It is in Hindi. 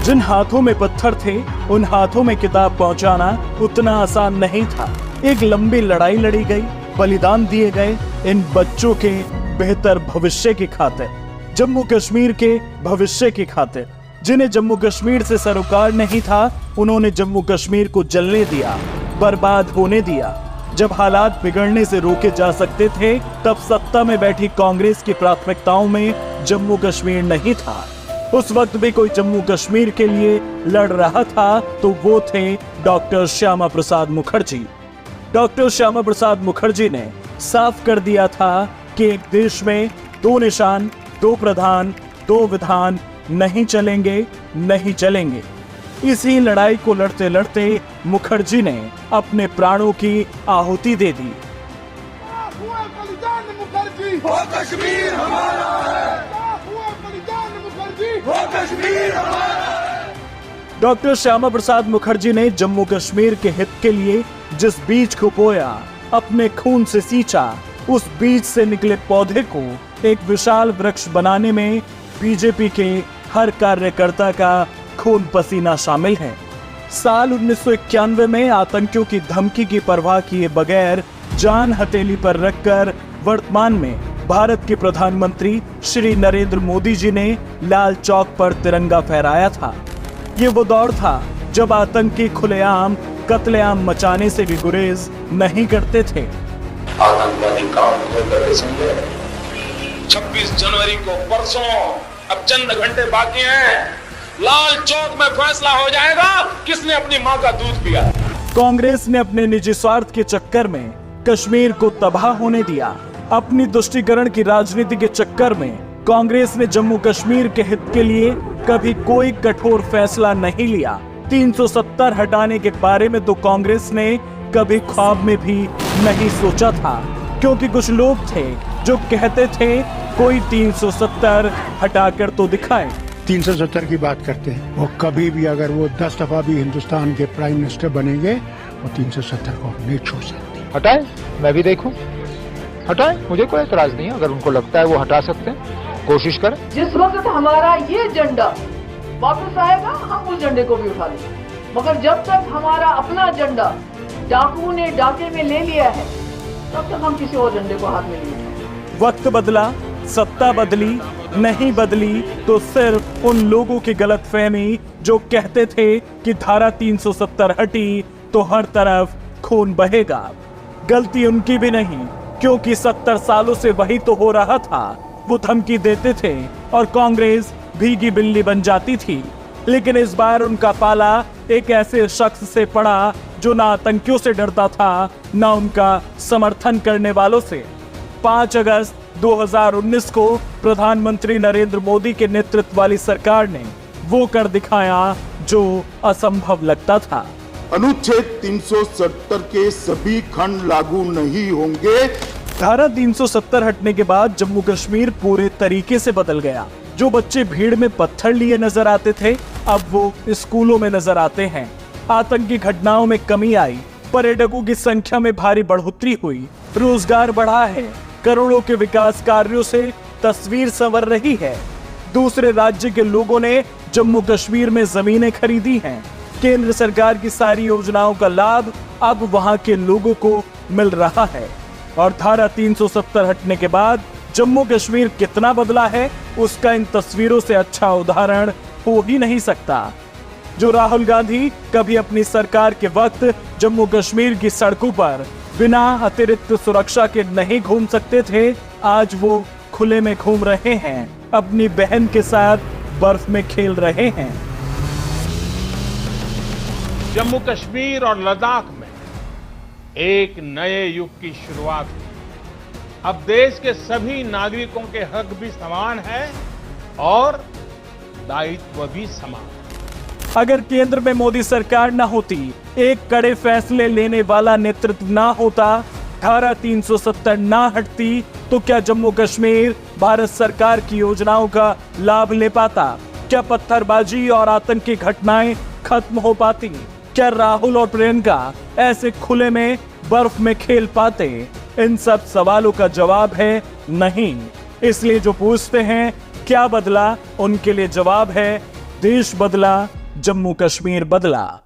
जिन हाथों में पत्थर थे उन हाथों में किताब पहुंचाना उतना आसान नहीं था। एक लंबी लड़ाई लड़ी गई, बलिदान दिए गए इन बच्चों के बेहतर भविष्य की खातिर, जम्मू कश्मीर के भविष्य की खातिर। जिन्हें जम्मू कश्मीर से सरोकार नहीं था, उन्होंने जम्मू कश्मीर को जलने दिया, बर्बाद होने दिया। जब हालात बिगड़ने से रोके जा सकते थे, तब सत्ता में बैठी कांग्रेस की प्राथमिकताओं में जम्मू कश्मीर नहीं था। उस वक्त भी कोई जम्मू कश्मीर के लिए लड़ रहा था तो वो थे डॉक्टर श्यामा प्रसाद मुखर्जी। डॉक्टर श्यामा प्रसाद मुखर्जी ने साफ कर दिया था कि एक देश में दो निशान, दो प्रधान, दो विधान नहीं चलेंगे, नहीं चलेंगे। इसी लड़ाई को लड़ते लड़ते मुखर्जी ने अपने प्राणों की आहुति दे दी। मुखर्जी वो कश्मीर हमारा है, वो कश्मीर हमारा है। डॉक्टर श्यामा प्रसाद मुखर्जी ने जम्मू कश्मीर के हित के लिए जिस बीज को बोया, अपने खून से सींचा, उस बीज से निकले पौधे को एक विशाल वृक्ष बनाने में बीजेपी के हर कार्यकर्ता का खून पसीना शामिल है। साल 1991 में आतंकियों की धमकी की परवाह किए बगैर जान हथेली पर रखकर वर्तमान में भारत के प्रधानमंत्री श्री नरेंद्र मोदी जी ने लाल चौक पर तिरंगा फहराया था। ये वो दौर था जब आतंकी खुलेआम कत्लेआम मचाने से भी गुरेज नहीं करते थे। आतंकवादी काम कर 26 जनवरी को परसों, अब चंद घंटे बाकी हैं, लाल चौक में फैसला हो जाएगा किसने अपनी मां का दूध पिया। कांग्रेस ने अपने निजी स्वार्थ के चक्कर में कश्मीर को तबाह होने दिया। अपनी तुष्टीकरण की राजनीति के चक्कर में कांग्रेस ने जम्मू कश्मीर के हित के लिए कभी कोई कठोर फैसला नहीं लिया। 370 हटाने के बारे में तो कांग्रेस ने कभी ख्वाब में भी नहीं सोचा था, क्योंकि कुछ लोग थे जो कहते थे कोई 370 हटाकर तो दिखाए। 370 की बात करते हैं, वो कभी भी अगर वो 10 दफा भी हिंदुस्तान के प्राइम मिनिस्टर बनेंगे, वो 370 को नहीं छोड़ सकते। हटाए, मैं भी देखूं, हटाए, मुझे कोई एतराज नहीं है। अगर उनको लगता है वो हटा सकते हैं, कोशिश करें। जिस वक्त हमारा ये झंडा वापस आएगा, हम उस झंडे को भी उठा लेंगे, मगर जब तक हमारा अपना झंडा डाकुओं ने डाके में ले लिया है, तब तक हम किसी और झंडे को हाथ में नहीं उठाएंगे। वक्त बदला, सत्ता बदली, नहीं बदली तो सिर्फ उन लोगों की गलतफहमी जो कहते थे कि धारा 370 हटी तो हर तरफ खून बहेगा। गलती उनकी भी नहीं, क्योंकि 70 सालों से वही तो हो रहा था। वो धमकी देते थे और कांग्रेस भीगी बिल्ली बन जाती थी। लेकिन इस बार उनका पाला एक ऐसे शख्स से पड़ा जो ना आतंकियों से डरता था, ना उनका समर्थन करने वालों से। 5 अगस्त 2019 को प्रधानमंत्री नरेंद्र मोदी के नेतृत्व वाली सरकार ने वो कर दिखाया जो असंभव लगता था। अनुच्छेद 370 के सभी खंड लागू नहीं होंगे। धारा 370 हटने के बाद जम्मू कश्मीर पूरे तरीके से बदल गया। जो बच्चे भीड़ में पत्थर लिए नजर आते थे, अब वो स्कूलों में नजर आते हैं। आतंकी घटनाओं में कमी आई, पर्यटकों की संख्या में भारी बढ़ोतरी हुई, रोजगार बढ़ा है, करोड़ों के विकास कार्यों से तस्वीर संवर रही है। दूसरे राज्य के लोगों ने जम्मू कश्मीर में जमीनें खरीदी हैं। केंद्र सरकार की सारी योजनाओं का लाभ अब वहां के लोगों को मिल रहा है। और धारा 370 हटने के बाद जम्मू कश्मीर कितना बदला है, उसका इन तस्वीरों से अच्छा उदाहरण हो ही नहीं सकता। जो राहुल गांधी कभी अपनी सरकार के वक्त जम्मू कश्मीर की सड़कों पर बिना अतिरिक्त सुरक्षा के नहीं घूम सकते थे, आज वो खुले में घूम रहे हैं, अपनी बहन के साथ बर्फ में खेल रहे हैं। जम्मू कश्मीर और लद्दाख में एक नए युग की शुरुआत हुई। अब देश के सभी नागरिकों के हक भी समान है और दायित्व भी समान। अगर केंद्र में मोदी सरकार न होती, एक कड़े फैसले लेने वाला नेतृत्व ना होता, धारा 370 ना हटती, तो क्या जम्मू कश्मीर भारत सरकार की योजनाओं का लाभ ले पाता? क्या पत्थरबाजी और आतंकी घटनाएं खत्म हो पाती? क्या राहुल और प्रियंका ऐसे खुले में बर्फ में खेल पाते? इन सब सवालों का जवाब है नहीं। इसलिए जो पूछते हैं क्या बदला, उनके लिए जवाब है देश बदला, जम्मू कश्मीर बदला।